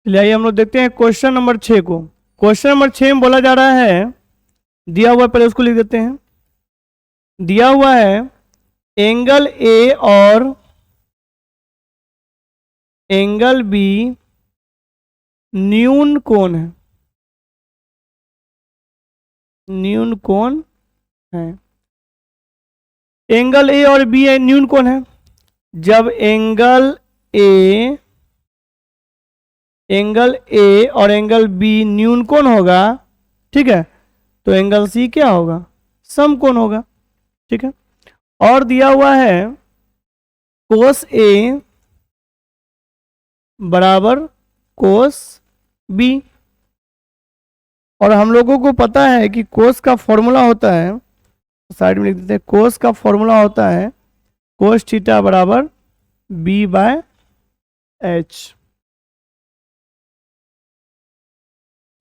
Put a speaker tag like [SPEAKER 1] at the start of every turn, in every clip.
[SPEAKER 1] चलिए आइए हम लोग देखते हैं क्वेश्चन नंबर 6 को। क्वेश्चन नंबर 6 में बोला जा रहा है, दिया हुआ है, पहले उसको लिख देते हैं। दिया हुआ है एंगल ए और एंगल बी न्यून कोण है, न्यून कोण है। एंगल ए और बी है न्यून कोण है। जब एंगल ए और एंगल बी न्यून कोण होगा, ठीक है, तो एंगल सी क्या होगा, समकोण होगा, ठीक है। और दिया हुआ है कोस ए बराबर कोस बी, और हम लोगों को पता है कि कोस का फॉर्मूला होता है, साइड में लिख देते हैं, कोस का फॉर्मूला होता है कोस थीटा बराबर बी बाय एच,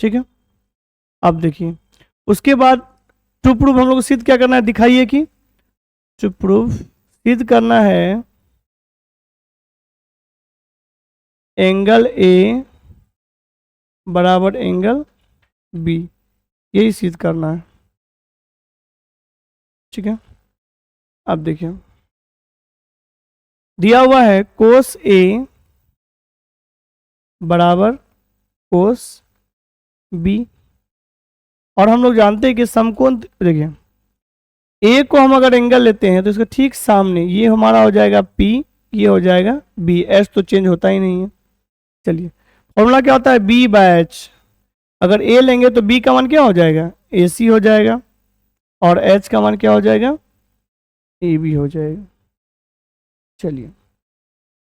[SPEAKER 1] ठीक है। अब देखिए उसके बाद टू प्रूफ हम लोग को सिद्ध क्या करना है, दिखाइए कि टू प्रूफ सिद्ध करना है एंगल ए बराबर एंगल बी, यही सिद्ध करना है, ठीक है। अब देखिए दिया हुआ है कोस ए बराबर कोस बी, और हम लोग जानते हैं कि समकोण, देखिए ए को हम अगर एंगल लेते हैं तो इसके ठीक सामने ये हमारा हो जाएगा पी, ये हो जाएगा बी, एच तो चेंज होता ही नहीं है। चलिए फॉर्मूला क्या होता है, बी बाय एच। अगर ए लेंगे तो बी का मान क्या हो जाएगा, ए सी हो जाएगा, और एच का मान क्या हो जाएगा, ए बी हो जाएगा। चलिए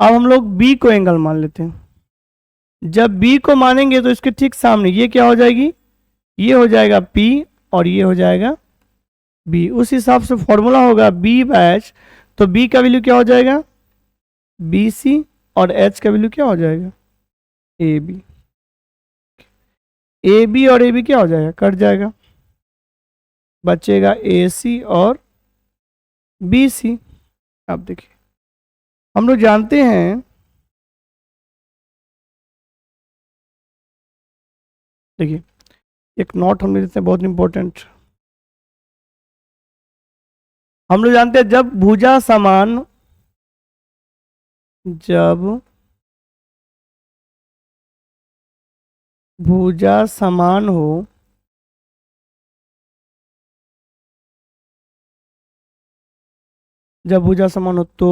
[SPEAKER 1] अब हम लोग बी को एंगल मान लेते हैं। जब बी को मानेंगे तो इसके ठीक सामने ये क्या हो जाएगी, ये हो जाएगा पी और ये हो जाएगा बी। उस हिसाब से फॉर्मूला होगा बी बाय एच, तो बी का वैल्यू क्या हो जाएगा, बी सी, और एच का वैल्यू क्या हो जाएगा, ए बी। ए बी और ए बी क्या हो जाएगा, कट जाएगा, बचेगा ए सी और बी सी। अब देखिए हम लोग जानते हैं, देखिए एक नोट हम देते हैं बहुत इंपॉर्टेंट। हम लोग जानते हैं जब भुजा समान, जब भुजा समान हो जब भुजा समान हो तो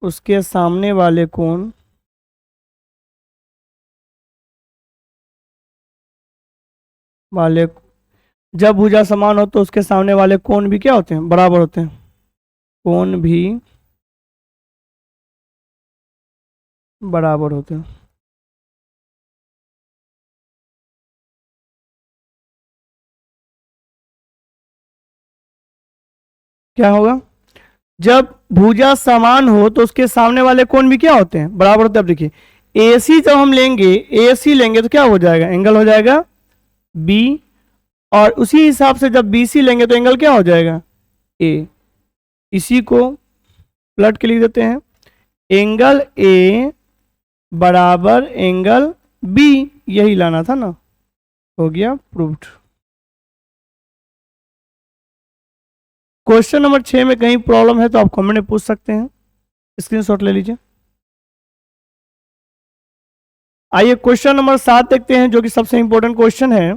[SPEAKER 1] उसके सामने वाले कोण जब भुजा समान हो तो उसके सामने वाले कोण भी क्या होते हैं, बराबर होते हैं, कोण भी बराबर होते हैं। क्या होगा, जब भुजा समान हो तो उसके सामने वाले कोण भी क्या होते हैं, बराबर होते हैं। अब देखिए AC जब हम लेंगे, AC लेंगे तो क्या हो जाएगा, एंगल हो जाएगा B, और उसी हिसाब से जब BC लेंगे तो एंगल क्या हो जाएगा, A। इसी को प्लट के लिख देते हैं, एंगल A बराबर एंगल B, यही लाना था ना, हो गया प्रूव्ड। क्वेश्चन नंबर 6 में कहीं प्रॉब्लम है तो आप कमेंट में पूछ सकते हैं, स्क्रीनशॉट ले लीजिए। आइए क्वेश्चन नंबर 7 देखते हैं, जो कि सबसे इंपॉर्टेंट क्वेश्चन है।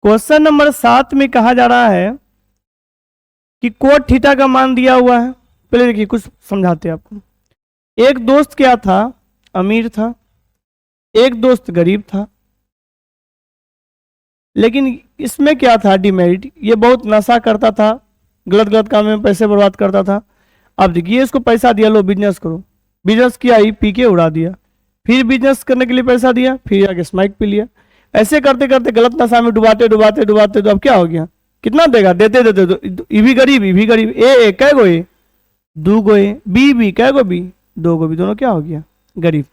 [SPEAKER 1] क्वेश्चन नंबर 7 में कहा जा रहा है कि कोट थीटा का मान दिया हुआ है। पहले देखिए कुछ समझाते हैं आपको। एक दोस्त क्या था, अमीर था, एक दोस्त गरीब था, लेकिन इसमें क्या था डिमेरिट, ये बहुत नशा करता था, गलत गलत काम में पैसे बर्बाद करता था। अब देखिए इसको पैसा दिया, लो बिजनेस करो, बिजनेस किया, ही पी के उड़ा दिया, फिर बिजनेस करने के लिए पैसा दिया, फिर आगे स्माइक पी लिया, ऐसे करते करते गलत नशा में डुबाते डुबाते डुबाते तो अब क्या हो गया, कितना देगा, देते देते तो ये भी गरीब, ये भी गरीब, ए कै गो ए, दो गो ए, बी कै गो बी, दो गो बी, दोनों क्या हो गया, गरीब।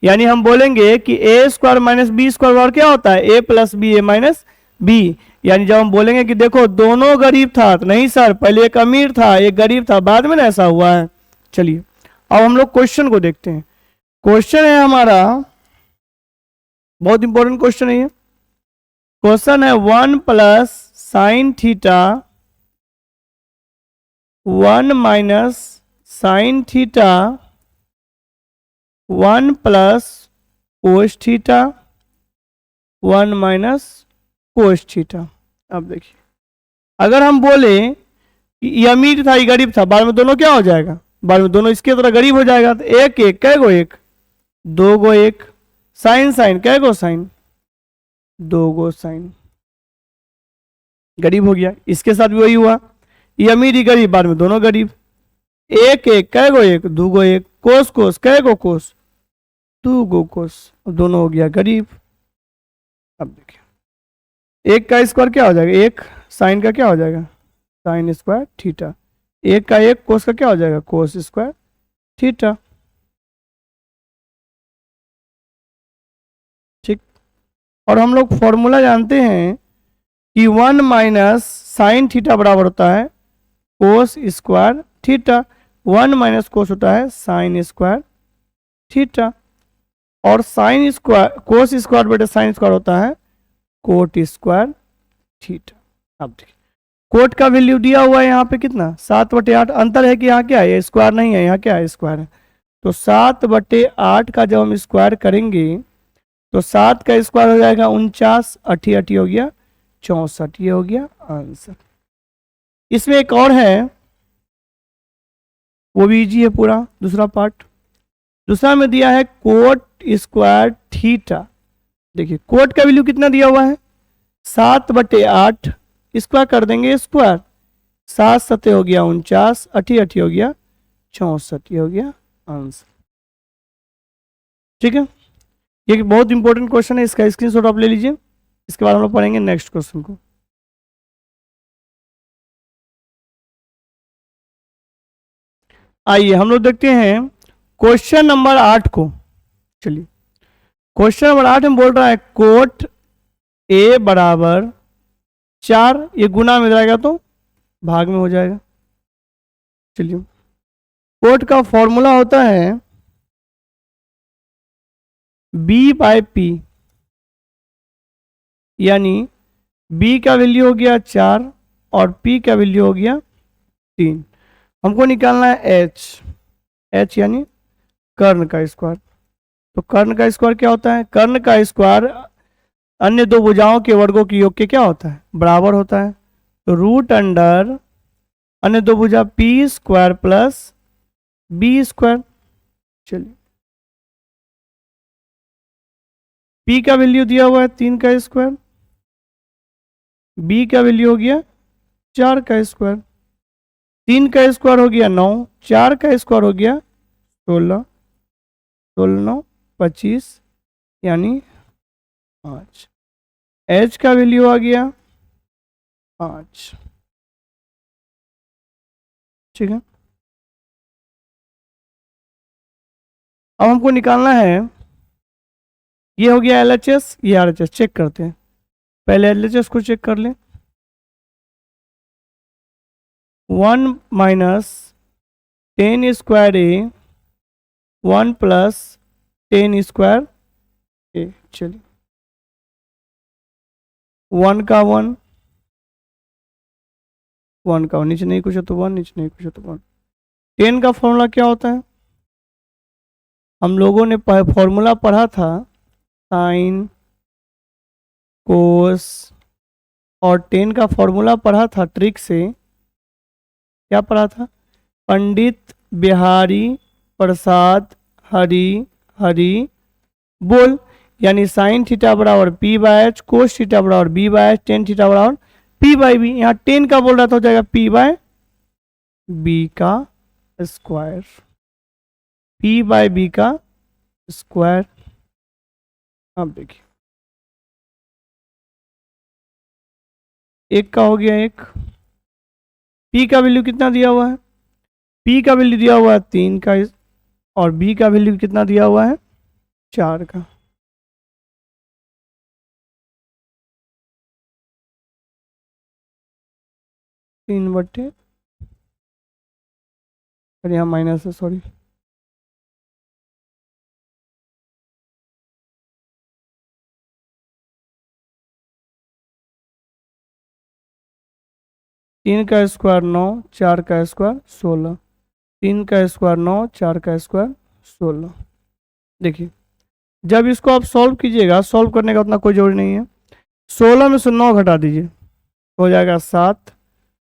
[SPEAKER 1] यानी हम बोलेंगे कि ए स्क्वायर माइनस बी स्क्वायर और क्या होता है, ए प्लस बी, ए माइनस बी। यानी जब हम बोलेंगे कि देखो दोनों गरीब था, तो नहीं सर, पहले एक अमीर था एक गरीब था, बाद में ना ऐसा हुआ है। चलिए अब हम लोग क्वेश्चन को देखते हैं। क्वेश्चन है हमारा, बहुत इंपॉर्टेंट क्वेश्चन है ये। क्वेश्चन है 1 plus sine theta 1 minus sine theta 1 plus cos theta 1 minus cos theta. अब देखिए, अगर हम बोले कि ये अमीर था ये गरीब था, बाद में दोनों क्या हो जाएगा, बाद में दोनों इसके तरह गरीब हो जाएगा। तो एक एक कै गो एक, दो गो एक, साइन साइन कै गो साइन, दो गो साइन, गरीब हो गया। इसके साथ भी वही हुआ, ये अमीर ही गरीब, बाद में दोनों गरीब। एक एक कै गो एक, दो गो एक, कोस कोस कै गो कोस, दो गो कोस, दोनों हो गया गरीब। अब देखिए, एक का स्क्वायर क्या हो जाएगा, एक साइन का क्या हो जाएगा, साइन स्क्वायर थीटा, एक का एक कोस का क्या हो जाएगा, कोस स्क्वायर थीटा। ठीक, और हम लोग फॉर्मूला जानते हैं कि 1 माइनस साइन थीटा बराबर होता है cos square theta, 1 minus cos होता है साइन स्क्वायर थीटा, और साइन स्क्वायर कोस स्क्वायर बटे साइन स्क्वायर होता है कोट स्क्वायर थीटा। अब देखिए, कोट का वैल्यू दिया हुआ है यहाँ पे कितना, 7/8। अंतर है कि यहाँ क्या है, ये स्क्वायर नहीं है, यहाँ क्या है, स्क्वायर है। तो 7/8 का जब हम स्क्वायर करेंगे तो 7 का स्क्वायर हो जाएगा 49, 88 हो गया 64, ये हो गया आंसर। इसमें एक और है, वो भी इजी है पूरा, दूसरा पार्ट। दूसरा में दिया है कोट स्क्वायर थीटा। देखिए, कोट का वैल्यू कितना दिया हुआ है, 7/8, स्क्वायर कर देंगे स्क्वायर, 7 सते हो गया 49, 88 हो गया 64, ये हो गया आंसर। ठीक है, ये बहुत इंपॉर्टेंट क्वेश्चन है, इसका स्क्रीनशॉट आप ले लीजिए। इसके बाद हम लोग पढ़ेंगे नेक्स्ट क्वेश्चन को। आइए हम लोग देखते हैं क्वेश्चन नंबर 8 को। चलिए, क्वेश्चन नंबर 8 में बोल रहा है कोट ए बराबर 4, ये गुना में जाएगा तो भाग में हो जाएगा। चलिए, कोट का फॉर्मूला होता है b/p, यानी b का वैल्यू हो गया 4 और p का वैल्यू हो गया 3। हमको निकालना है h यानी कर्ण का स्क्वायर। तो कर्ण का स्क्वायर क्या होता है, कर्ण का स्क्वायर अन्य दो भुजाओं के वर्गों के योग के क्या होता है, बराबर होता है। तो रूट अंडर अन्य दो भुजा p square plus b square. चलिए, p का वैल्यू दिया हुआ है 3 का स्क्वायर, b का वैल्यू हो गया 4 का स्क्वायर, 3 का स्क्वायर हो गया 9, 4 का स्क्वायर हो गया 16, 16 9 25 यानी 5। h का वैल्यू आ गया 5। ठीक है, अब हमको निकालना है, ये हो गया LHS, ये RHS। चेक करते हैं, पहले LHS को चेक कर लें। 1 माइनस 10 स्क्वायर ए 1 प्लस 10 स्क्वायर ए। चलिए, 1 का 1, 1 का 1, नीचे नहीं कुछ है तो 1, नीचे नहीं कुछ है तो 1। 10 का फॉर्मूला क्या होता है, हम लोगों ने फॉर्मूला पढ़ा था साइन कोस, और 10 का फॉर्मूला पढ़ा था ट्रिक से, क्या पढ़ा था, पंडित बिहारी प्रसाद हरि हरि बोल, यानी साइन थीटा बराबर p/h, कोस थीटा बराबर b/h, टेन थीटा बराबर p/b। यहाँ 10 का बोल रहा था, हो जाएगा p/b का स्क्वायर, p/b का स्क्वायर। अब देखिए, एक का हो गया एक, p का वैल्यू कितना दिया हुआ है, p का वैल्यू दिया हुआ है 3 का, और b का वैल्यू कितना दिया हुआ है 4 का। तीन बटे, अरे यहाँ माइनस है, सॉरी, 3 का स्क्वायर 9, 4 का स्क्वायर 16, 3 का स्क्वायर 9, 4 का स्क्वायर 16। देखिए जब इसको आप सॉल्व कीजिएगा, सॉल्व करने का उतना कोई जरूरी नहीं है। 16 में से 9 घटा दीजिए, हो जाएगा 7।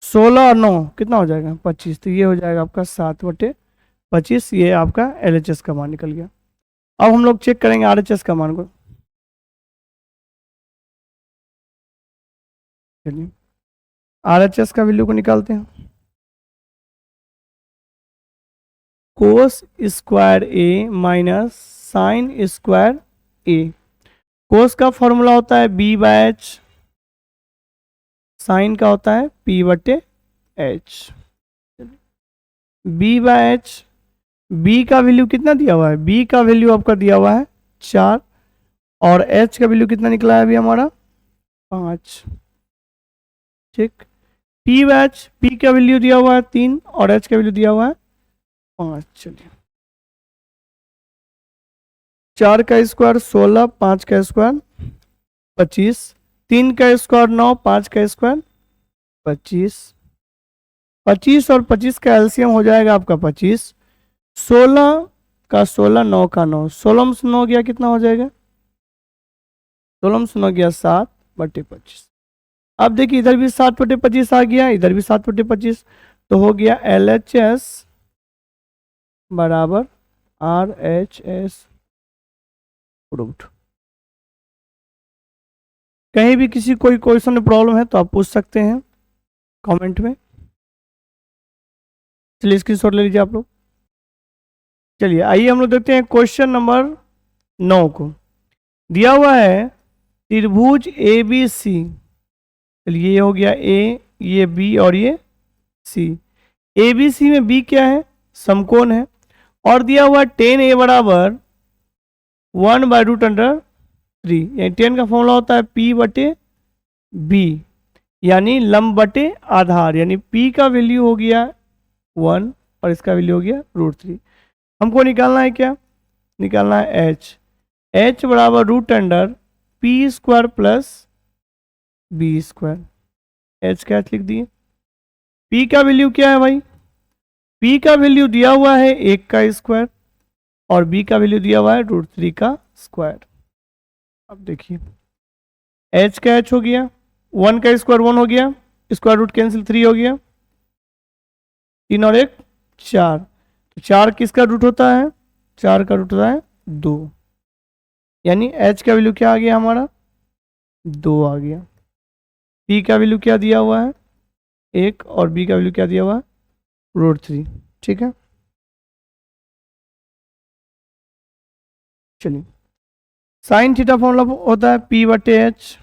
[SPEAKER 1] 16 और 9 कितना हो जाएगा? 25। तो ये हो जाएगा आपका 7/25। ये आपका LHS का मान निकल गया। अब हम लोग चेक करेंगे RHS का मान को। चलिए RHS का वैल्यू को निकालते हैं। कोस स्क्वायर ए माइनस साइन स्क्वायर ए। कोस का फॉर्मूला होता है B/H, साइन का होता है P/H। B/H, B का वैल्यू कितना दिया हुआ है? B का वैल्यू आपका दिया हुआ है 4, और H का वैल्यू कितना निकला है अभी हमारा? 5। ठीक। P/H, P का वैल्यू दिया हुआ है 3 और H का वैल्यू दिया हुआ है 5। चलिए 4 का स्क्वायर 16, 5 का स्क्वायर 25, 3 का स्क्वायर 9, 5 का स्क्वायर 25। 25 और 25 का एलसीएम हो जाएगा आपका 25। 16 का 16, 9 का 9, 16 में से 9 गया कितना हो जाएगा? 16 में से 9 गया 7/25। अब देखिए इधर भी 7/25 आ गया, इधर भी 7/25, तो हो गया LHS बराबर RHS प्रूव्ड। कहीं भी किसी कोई क्वेश्चन में प्रॉब्लम है तो आप पूछ सकते हैं कमेंट में। चलिए स्क्रीनशॉट ले लीजिए आप लोग। चलिए आइए हम लोग देखते हैं क्वेश्चन नंबर 9 को। दिया हुआ है त्रिभुज ABC। चलिए ये हो गया A, ये B और ये C। ABC में B क्या है? समकोण है। और दिया हुआ 10A बराबर 1/√3, यानी 10 का फॉर्मूला होता है P/B, यानी लंब बटे आधार, यानी P का वैल्यू हो गया 1 और इसका वैल्यू हो गया √3। हमको निकालना है क्या? निकालना है H बराबर √P² प्लस B²। H का H लिख दिए। P का वैल्यू क्या है भाई? P का वैल्यू दिया हुआ है 1 का स्क्वायर और B का वैल्यू दिया हुआ है √3 का स्क्वायर। अब देखिए H का H हो गया, 1 का स्क्वायर 1 हो गया, स्क्वायर रूट कैंसिल 3 हो गया, 3 और 1 4। तो 4 किसका रूट होता है? 4 का रूट होता है 2, यानी H का वैल्यू क्या आ गया हमारा? 2 आ गया। P का वैल्यू क्या दिया हुआ है? 1 और B का वैल्यू क्या दिया हुआ है? √3। ठीक है, चलिए साइन थीटा फॉर्मूला होता है P/H,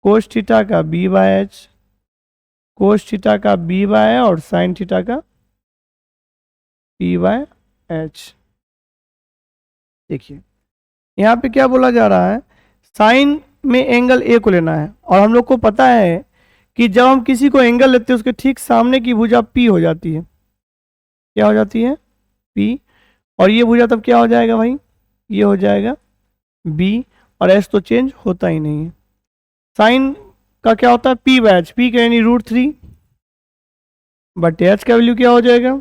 [SPEAKER 1] कोस थीटा का B/H, कोस थीटा का B/A और साइन थीटा का P/H। देखिए यहाँ पे क्या बोला जा रहा है? साइन में एंगल A को लेना है, और हम लोग को पता है कि जब हम किसी को एंगल लेते हैं उसके ठीक सामने की भुजा P हो जाती है। क्या हो जाती है? P। और ये भुजा तब क्या हो जाएगा भाई? ये हो जाएगा B, और H तो चेंज होता ही नहीं है। साइन का क्या होता है? P/H, P का यानी √3 बट H का वैल्यू क्या हो जाएगा?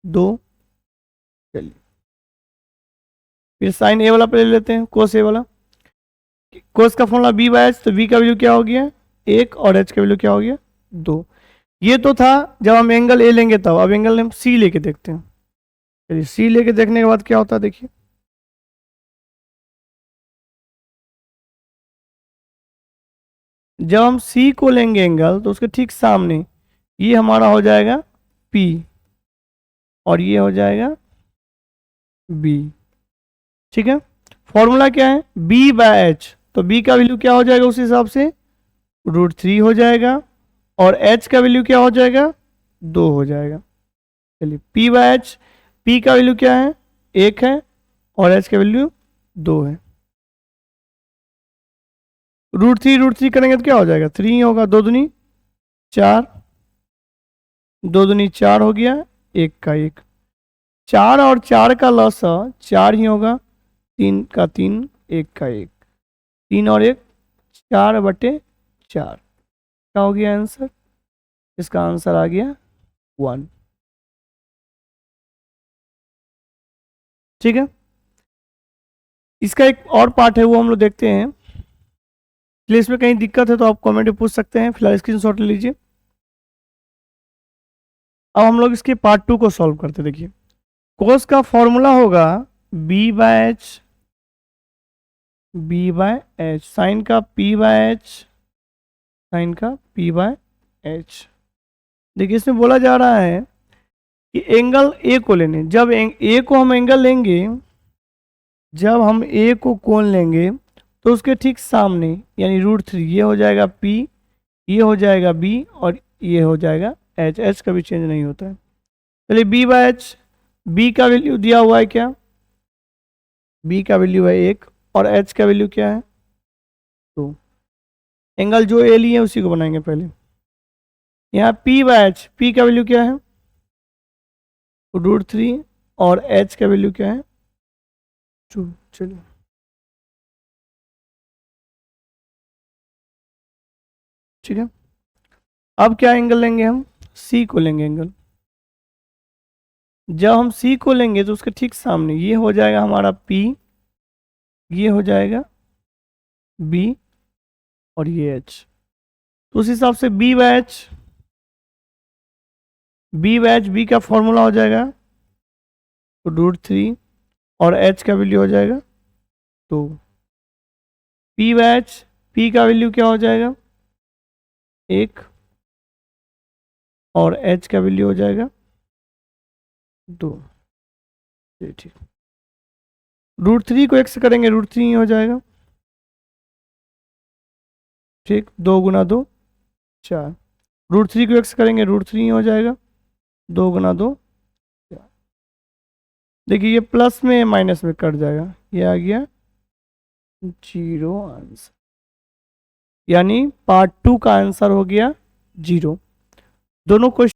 [SPEAKER 1] 2। चलिए फिर साइन A वाला पे ले लेते हैं, कोस A वाला। कोस का फॉर्मूला B/H, तो B का वैल्यू क्या हो गया? 1 और H का वैल्यू क्या हो गया? 2। ये तो था जब हम एंगल A लेंगे तब। अब एंगल हम C लेके देखते हैं। चलिए C लेके देखने के बाद क्या होता है देखिए। जब हम C को लेंगे एंगल तो उसके ठीक सामने ये हमारा हो जाएगा P और ये हो जाएगा B। ठीक है, फॉर्मूला क्या है? B/H, तो B का वैल्यू क्या हो जाएगा उस हिसाब से? √3 हो जाएगा, और H का वैल्यू क्या हो जाएगा? 2 हो जाएगा। चलिए P/H, P का वैल्यू क्या है? 1 है, और H का वैल्यू 2 है। √3 करेंगे तो क्या हो जाएगा? 3 ही होगा। 2 दूनी 4, 2 दूनी 4 हो गया, 1 का 1। 4 और 4 का लॉस 4 ही होगा, 3 का 3, 1 का 1, 3 और 1 4/4। क्या हो गया आंसर? इसका आंसर आ गया 1। ठीक है, इसका एक और पार्ट है वो हम लोग देखते हैं। इसलिए इसमें कहीं दिक्कत है तो आप कमेंट में पूछ सकते हैं, फिलहाल स्क्रीनशॉट ले लीजिए। अब हम लोग इसके पार्ट 2 को सॉल्व करते हैं। देखिए, कोस का फॉर्मूला होगा B by H, B by H, sine का पी बाय एच, साइन का पी बाय एच। देखिए, इसमें बोला जा रहा है कि एंगल ए को लेने, जब ए को हम एंगल लेंगे, जब हम ए को कोण लेंगे तो उसके ठीक सामने यानी √3 ये हो जाएगा पी, ये हो जाएगा बी और ये हो जाएगा एच। एच कभी चेंज नहीं होता है। चलिए बी बाय एच, बी का वैल्यू दिया हुआ है क्या, बी का वैल्यू है 1 और एच का वैल्यू क्या है 2। एंगल जो ए लिए उसी को बनाएंगे पहले। यहाँ पी बाय एच, पी का वैल्यू क्या है √3 और एच का वैल्यू क्या है 2। चलिए ठीक है, अब क्या एंगल लेंगे हम, सी को लेंगे एंगल। जब हम सी को लेंगे तो उसके ठीक सामने ये हो जाएगा हमारा पी, ये हो जाएगा बी और ये एच। तो उस हिसाब से B by H, B by H, B का फॉर्मूला हो जाएगा √3 और एच का वैल्यू हो जाएगा 2। पी बाय एच, पी का वैल्यू क्या हो जाएगा 1 और एच का वैल्यू हो जाएगा 2। ठीक, √3 को 1 से करेंगे √3 हो जाएगा। ठीक, 2 गुना 2 4, √3 को 1 से करेंगे √3 हो जाएगा, 2 गुना 2 4। देखिए ये प्लस में माइनस में कट जाएगा, ये आ गया 0 आंसर, यानी पार्ट 2 का आंसर हो गया 0। दोनों क्वेश्चन